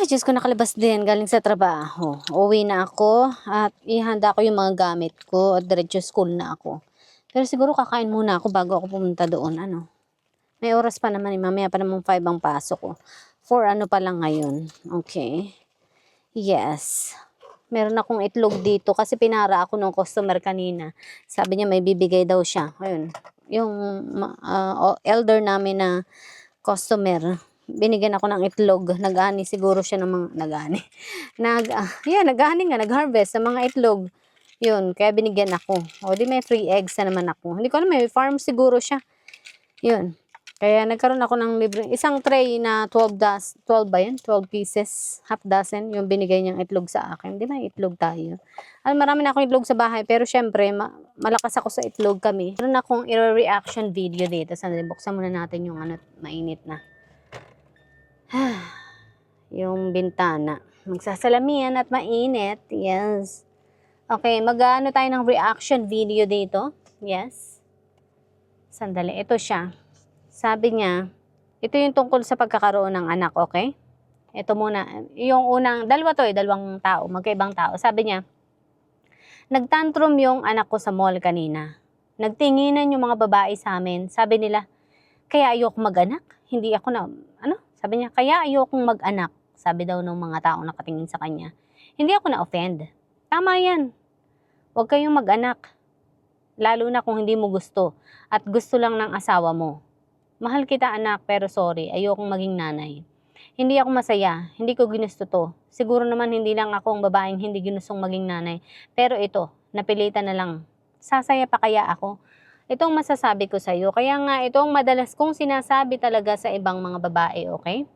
Diyos ko, nakalabas din galing sa trabaho. Uwi na ako at ihanda ko yung mga gamit ko at diretso school na ako. Pero siguro kakain muna ako bago ako pumunta doon. Ano? May oras pa naman, mamaya pa naman 5 ang pasok ko. 4 ano pa lang ngayon. Okay. Yes. Meron akong itlog dito kasi pinara ako ng customer kanina. Sabi niya may bibigay daw siya. Ayun. Yung elder namin na customer, binigyan ako ng itlog. Nag-ani siguro siya ng mga nag-ani. Nag-ani nga, nag-harvest sa mga itlog. Yun, kaya binigyan ako. O di may 3 eggs na naman ako. Hindi ko alam, may farm siguro siya. Yun. Kaya nagkaroon ako ng libre. Isang tray na 12 ba yan? 12 pieces, half dozen, yung binigay niyang itlog sa akin. Di ba itlog tayo? Marami na akong itlog sa bahay, pero syempre, malakas ako sa itlog kami. Meron akong reaction video dito. Sandali, buksan muna natin yung mainit na. Yung bintana. Magsasalamihan at mainit. Yes. Okay, mag-ano tayo ng reaction video dito. Yes. Sandali, ito siya. Sabi niya, ito yung tungkol sa pagkakaroon ng anak, okay? Ito muna, yung unang, dalawang tao, magkaibang tao. Sabi niya, nagtantrum yung anak ko sa mall kanina. Nagtinginan yung mga babae sa amin. Sabi nila, kaya ayokong mag-anak? Hindi ako na, Sabi niya, kaya ayokong mag-anak. Sabi daw ng mga taong nakatingin sa kanya. Hindi ako na-offend. Tama yan. Huwag kayong mag-anak. Lalo na kung hindi mo gusto at gusto lang ng asawa mo. Mahal kita anak, pero sorry, ayokong maging nanay. Hindi ako masaya, hindi ko ginusto to. Siguro naman hindi lang ako ang babaeng hindi ginustong maging nanay. Pero ito, napilitan na lang. Sasaya pa kaya ako? Itong masasabi ko sa'yo. Kaya nga, itong madalas kong sinasabi talaga sa ibang mga babae, okay?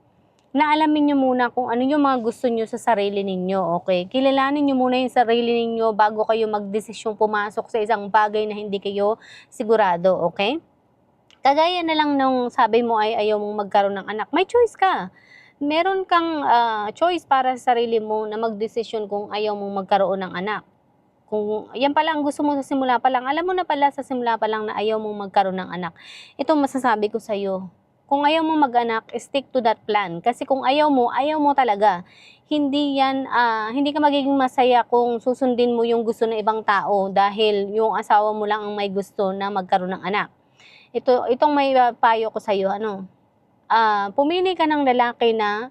Na alamin nyo muna kung ano yung mga gusto nyo sa sarili ninyo, okay? Kilalanin nyo muna yung sarili ninyo bago kayo magdesisyong pumasok sa isang bagay na hindi kayo sigurado, okay? Kagaya na lang nung sabi mo ay ayaw mong magkaroon ng anak. May choice ka. Meron kang choice para sa sarili mo na magdesisyon kung ayaw mong magkaroon ng anak. Kung yan pala ang gusto mo sa simula pa lang, alam mo na pala sa simula pa lang na ayaw mong magkaroon ng anak. Ito masasabi ko sa'yo. Kung ayaw mo mag-anak, stick to that plan. Kasi kung ayaw mo talaga. Hindi ka magiging masaya kung susundin mo yung gusto ng ibang tao dahil yung asawa mo lang ang may gusto na magkaroon ng anak. Itong may payo ko sa'yo, pumili ka ng lalaki na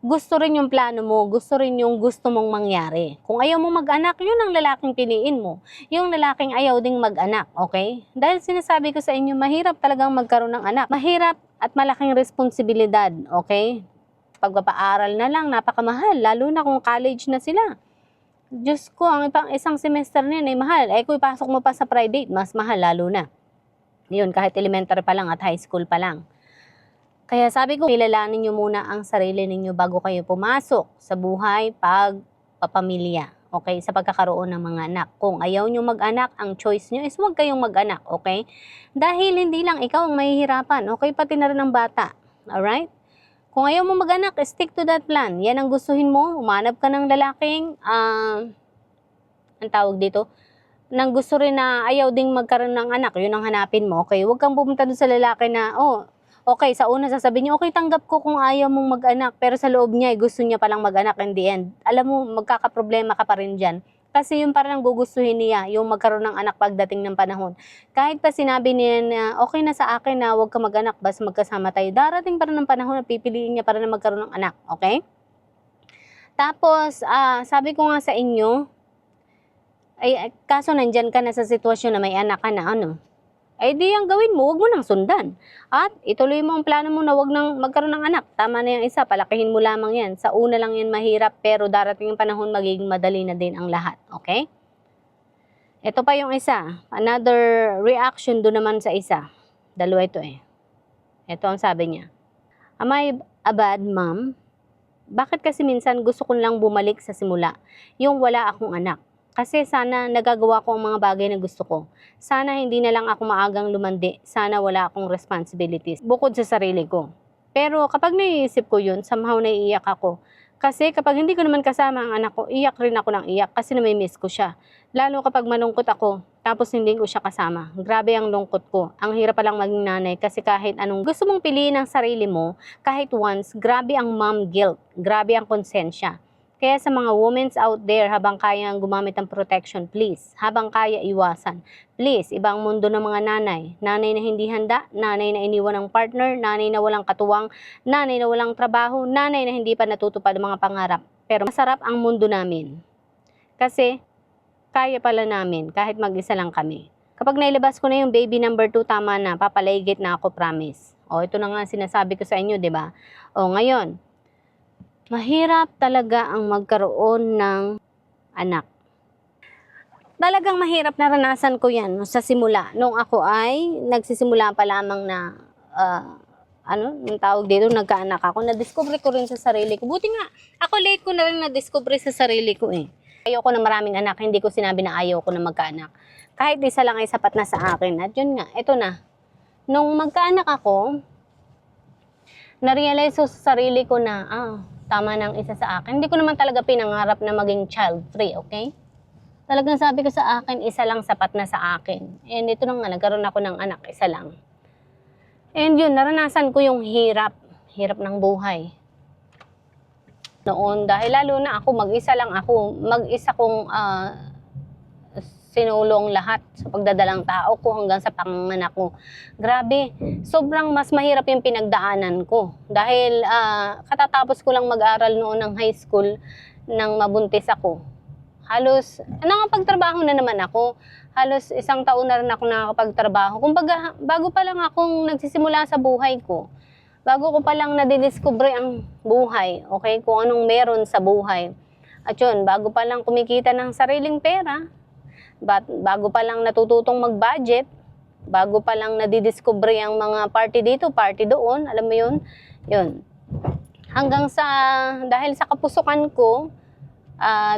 gusto rin yung plano mo, gusto rin yung gusto mong mangyari. Kung ayaw mo mag-anak, yun ang lalaking piliin mo. Yung lalaking ayaw ding mag-anak, okay? Dahil sinasabi ko sa inyo, mahirap talagang magkaroon ng anak. Mahirap at malaking responsibilidad, okay? Pagpapaaral na lang, napakamahal, lalo na kung college na sila. Diyos ko, ang isang semester na yun ay mahal. Kung ipasok mo pa sa private, mas mahal, lalo na. Yun, kahit elementary pa lang at high school pa lang. Kaya sabi ko, kilalanin nyo muna ang sarili ninyo bago kayo pumasok sa buhay pagpapamilya. Okay? Sa pagkakaroon ng mga anak. Kung ayaw nyo mag-anak, ang choice nyo is huwag kayong mag-anak. Okay? Dahil hindi lang ikaw ang mahihirapan. Okay? Pati na rin ang bata. Alright? Kung ayaw mo mag-anak, stick to that plan. Yan ang gustuhin mo. Umanap ka ng lalaking, ang tawag dito, nang gusto rin na ayaw ding magkaroon ng anak, yun ang hanapin mo, okay? Huwag kang pumunta doon sa lalaki na, okay, sa una sasabihin niya, okay, tanggap ko kung ayaw mong mag-anak, pero sa loob niya, gusto niya palang mag-anak in the end. Alam mo, magkakaproblema ka pa rin dyan. Kasi yung parang gugustuhin niya, yung magkaroon ng anak pagdating ng panahon. Kahit pa sinabi niya na, okay na sa akin na huwag ka mag-anak, basta magkasama tayo, darating pa rin ng panahon na pipiliin niya para na magkaroon ng anak, okay? Tapos, sabi ko nga sa inyo, kaso nandyan ka na sa sitwasyon na may anak ka na, di ang gawin mo, huwag mo nang sundan. At ituloy mo ang plano mo na huwag nang magkaroon ng anak. Tama na yung isa, palakihin mo lamang yan. Sa una lang yan mahirap, pero darating yung panahon, magiging madali na din ang lahat. Okay? Ito pa yung isa. Another reaction doon naman sa isa. Dalawa ito Ito ang sabi niya. Am I a bad mom? Bakit kasi minsan gusto ko lang bumalik sa simula, yung wala akong anak. Kasi sana nagagawa ko ang mga bagay na gusto ko. Sana hindi na lang ako maagang lumandi. Sana wala akong responsibilities bukod sa sarili ko. Pero kapag naiisip ko yun, somehow naiiyak ako. Kasi kapag hindi ko naman kasama ang anak ko, iyak rin ako ng iyak kasi namimiss ko siya. Lalo kapag malungkot ako, tapos hindi ko siya kasama. Grabe ang lungkot ko. Ang hirap palang maging nanay kasi kahit anong gusto mong piliin ng sarili mo, kahit once, grabe ang mom guilt, grabe ang konsensya. Kaya sa mga women out there, habang kaya gumamit ng protection, please. Habang kaya, iwasan. Please, ibang mundo ng mga nanay. Nanay na hindi handa, nanay na iniwan ng partner, nanay na walang katuwang, nanay na walang trabaho, nanay na hindi pa natutupad ang mga pangarap. Pero masarap ang mundo namin. Kasi, kaya pala namin kahit mag-isa lang kami. Kapag nailabas ko na yung baby number 2, tama na, papaligid na ako, promise. O, ito na nga sinasabi ko sa inyo, di ba? O, ngayon, mahirap talaga ang magkaroon ng anak. Talagang mahirap, naranasan ko yan sa simula. Nung ako ay nagsisimula pa lamang na, yung tawag dito, nagkaanak ako. Na-discover ko rin sa sarili ko. Buti nga, ako late ko na rin na-discover sa sarili ko eh. Ayoko na maraming anak, hindi ko sinabi na ayaw ko na magkaanak. Kahit isa lang ay sapat na sa akin. At yun nga, ito na. Nung magkaanak ako, na-realize ko sa sarili ko na, tama ng isa sa akin. Hindi ko naman talaga pinangarap na maging child-free, okay? Talagang sabi ko sa akin, isa lang sapat na sa akin. And ito na nga, nagkaroon ako ng anak, isa lang. And yun, naranasan ko yung hirap ng buhay. Noon, dahil lalo na ako, mag-isa lang ako, mag-isa kong sinulong lahat sa pagdadalang tao ko hanggang sa panganak ko. Grabe, sobrang mas mahirap yung pinagdaanan ko. Dahil katatapos ko lang mag-aral noon ng high school nang mabuntis ako. Halos, nakapagtrabaho na naman ako. Halos 1 taon na rin ako nakakapagtrabaho. Kumbaga, bago pa lang akong nagsisimula sa buhay ko. Bago ko pa lang nadidiscover ang buhay, okay? Kung anong meron sa buhay. At yun, bago pa lang kumikita ng sariling pera, bago pa lang natututong mag-budget, bago pa lang nadidiscover ang mga party dito, party doon, alam mo yun? Yun. Hanggang sa, dahil sa kapusukan ko,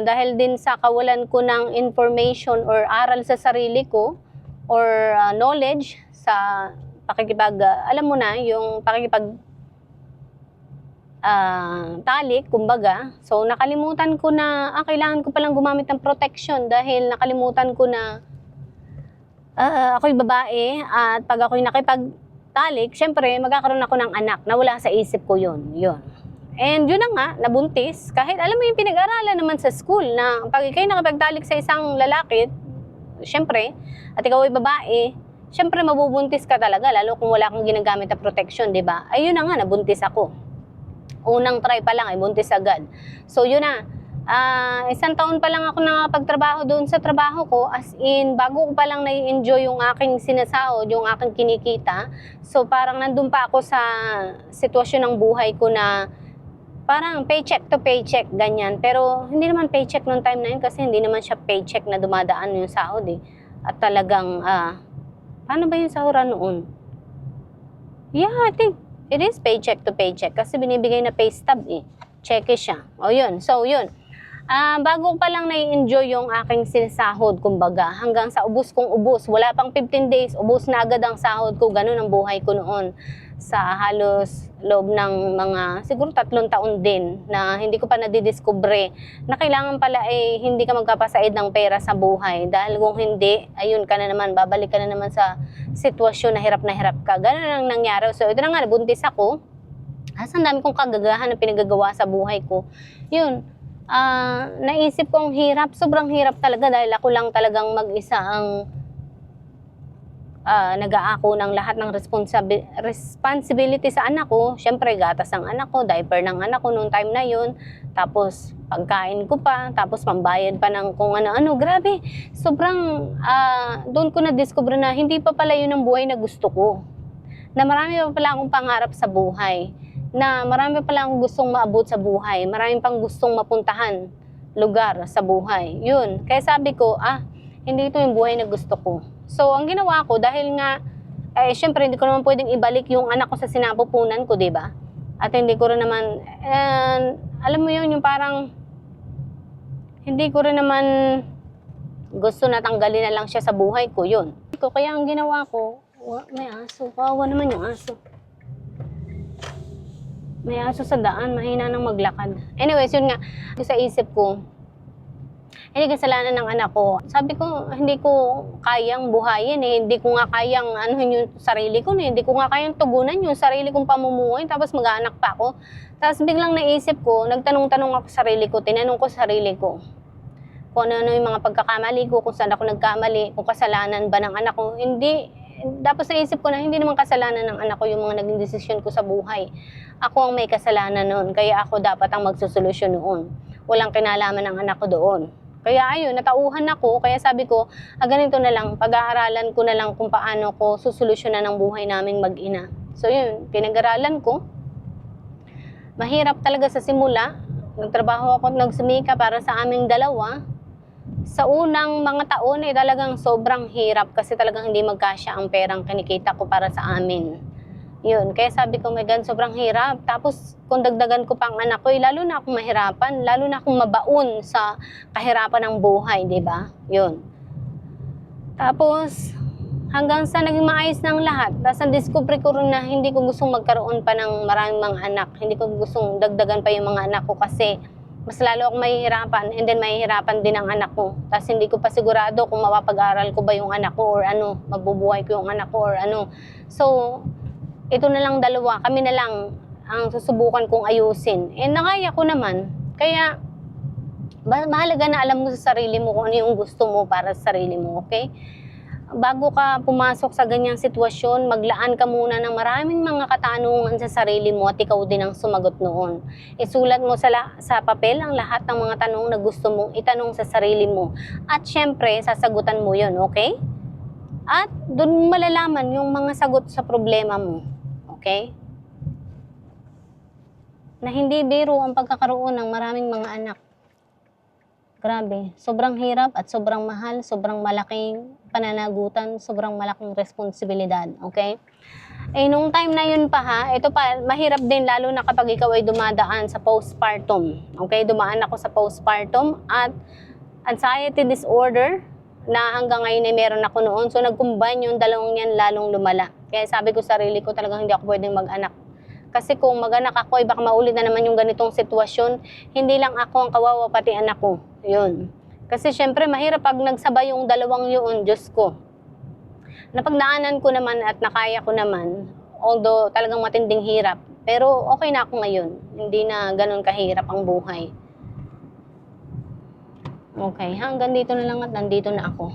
dahil din sa kawalan ko ng information or aral sa sarili ko, or knowledge sa pakikipag, alam mo na, yung pakikipag talik, kumbaga. So, nakalimutan ko na, kailangan ko palang gumamit ng protection dahil nakalimutan ko na ako'y babae at pag ako'y nakipagtalik, syempre, magkakaroon ako ng anak. Nawala sa isip ko yun. And yun na nga, nabuntis. Kahit alam mo yung pinag-aralan naman sa school na pag ikaw'y nakipagtalik sa isang lalaki, syempre, at ikaw ay babae, syempre mabubuntis ka talaga, lalo kung wala kang ginagamit na protection, di ba? Ayun na nga, nabuntis ako. Unang try pa lang ay buntis agad. So yun na, 1 taon pa lang ako nakapagtrabaho doon sa trabaho ko, as in, bago ko pa lang nai-enjoy yung aking sinasahod, yung aking kinikita. So parang nandun pa ako sa sitwasyon ng buhay ko na parang paycheck to paycheck, ganyan. Pero hindi naman paycheck noong time na yun kasi hindi naman siya paycheck na dumadaan yung sahod eh. At talagang, paano ba yung sahuran noon? Yeah, I think it is paycheck to paycheck kasi binibigay na pay stub eh. Cheque siya. O yun. So yun. Bago ko pa lang nai-enjoy yung aking sinasahod, kumbaga, hanggang sa ubos kong ubos. Wala pang 15 days, ubos na agad ang sahod ko. Ganun ang buhay ko noon. Sa halos loob ng mga, siguro 3 taon din, na hindi ko pa nadidiscover na kailangan pala hindi ka magpapasaid ng pera sa buhay. Dahil kung hindi, ayun ka na naman, babalik ka na naman sa sitwasyon na hirap ka. Ganun ang nangyari. So ito na nga, nabuntis ako. Ang dami kong kagagahan na pinagagawa sa buhay ko. Yun. Naisip kong hirap, sobrang hirap talaga dahil ako lang talagang mag-isa ang nag-aako ng lahat ng responsibility sa anak ko. Siyempre, gatas ng anak ko, diaper ng anak ko noong time na yun. Tapos, pagkain ko pa, tapos pambayad pa ng kung ano-ano. Grabe, sobrang doon ko na-discover na hindi pa pala yun ang buhay na gusto ko. Na marami pa pala akong pangarap sa buhay. Na marami pa lang gustong maabot sa buhay, marami pang gustong mapuntahan lugar sa buhay. Yun, kaya sabi ko, hindi ito yung buhay na gusto ko. So, ang ginawa ko, dahil nga, syempre hindi ko naman pwedeng ibalik yung anak ko sa sinapupunan ko, di ba? At hindi ko rin naman, alam mo yun, yung parang, hindi ko rin naman gusto na tanggalin na lang siya sa buhay ko, yun. Kaya ang ginawa ko, may aso, kawawa naman yung aso. May aso sa daan, mahina nang maglakad. Anyways, yun nga, sa isip ko, Hindi kasalanan ng anak ko. Sabi ko, hindi ko kayang buhayin eh. Hindi ko nga kayang anuhin yung sarili ko eh. Hindi ko nga kayang tugunan yung sarili kong pamumuhay. Tapos mag-aanak pa ako. Tapos biglang naisip ko, nagtanong-tanong ako sa sarili ko, tinanong ko sa sarili ko kung ano yung mga pagkakamali ko, kung saan ako nagkamali, kung kasalanan ba ng anak ko. Hindi. Tapos naisip ko na hindi naman kasalanan ng anak ko yung mga naging desisyon ko sa buhay. Ako ang may kasalanan noon. Kaya ako dapat ang magsosolusyon noon. Walang kinalaman ng anak ko doon. Kaya ayun, natauhan ako. Kaya sabi ko, ganito na lang, pag-aaralan ko na lang kung paano ko susolusyonan ang buhay naming mag-ina. So yun, pinag-aralan ko. Mahirap talaga sa simula. Nagtrabaho ako at nagsumika para sa aming dalawa. Sa unang mga taon ay talagang sobrang hirap kasi talagang hindi magkasya ang perang kinikita ko para sa amin. Yun, kaya sabi ko, my God, sobrang hirap. Tapos, kung dagdagan ko pang anak ko, lalo na akong mahirapan, lalo na akong mabaon sa kahirapan ng buhay, di ba? Yun. Tapos, hanggang sa naging maayos ng lahat, tapos na-discover ko rin na hindi ko gustong magkaroon pa ng maraming mga anak. Hindi ko gustong dagdagan pa yung mga anak ko kasi mas lalo akong mahihirapan and then mahihirapan din ang anak ko. Tapos hindi ko pa sigurado kung mapapag-aral ko ba yung anak ko or ano, mabubuhay ko yung anak ko or ano. So, ito na lang dalawa, kami na lang ang susubukan kong ayusin. Nakaya ko naman. Kaya, mahalaga na alam mo sa sarili mo kung ano yung gusto mo para sa sarili mo, okay? Bago ka pumasok sa ganyang sitwasyon, maglaan ka muna ng maraming mga katanungan sa sarili mo at ikaw din ang sumagot noon. Isulat mo sa papel ang lahat ng mga tanong na gusto mong itanong sa sarili mo. At syempre, sasagutan mo yun, okay? At doon mo malalaman yung mga sagot sa problema mo. Okay? Na hindi biro ang pagkakaroon ng maraming mga anak. Grabe, sobrang hirap at sobrang mahal, sobrang malaking pananagutan, sobrang malaking responsibilidad, okay? Nung time na yun pa ha, ito pa, mahirap din lalo na kapag ikaw ay dumadaan sa postpartum, okay? Dumaan ako sa postpartum at anxiety disorder na hanggang ngayon ay meron ako noon. So nag-combine yung dalawang yan lalong lumala. Kaya sabi ko sa sarili ko talagang hindi ako pwedeng mag-anak. Kasi kung mag-anak ako, baka maulit na naman yung ganitong sitwasyon. Hindi lang ako ang kawawa, pati anak ko. Yun. Kasi syempre, mahirap pag nagsabay yung dalawang yun, Diyos ko. Napagnaanan ko naman at nakaya ko naman, although talagang matinding hirap. Pero okay na ako ngayon. Hindi na ganun kahirap ang buhay. Okay, hanggang dito na lang at nandito na ako.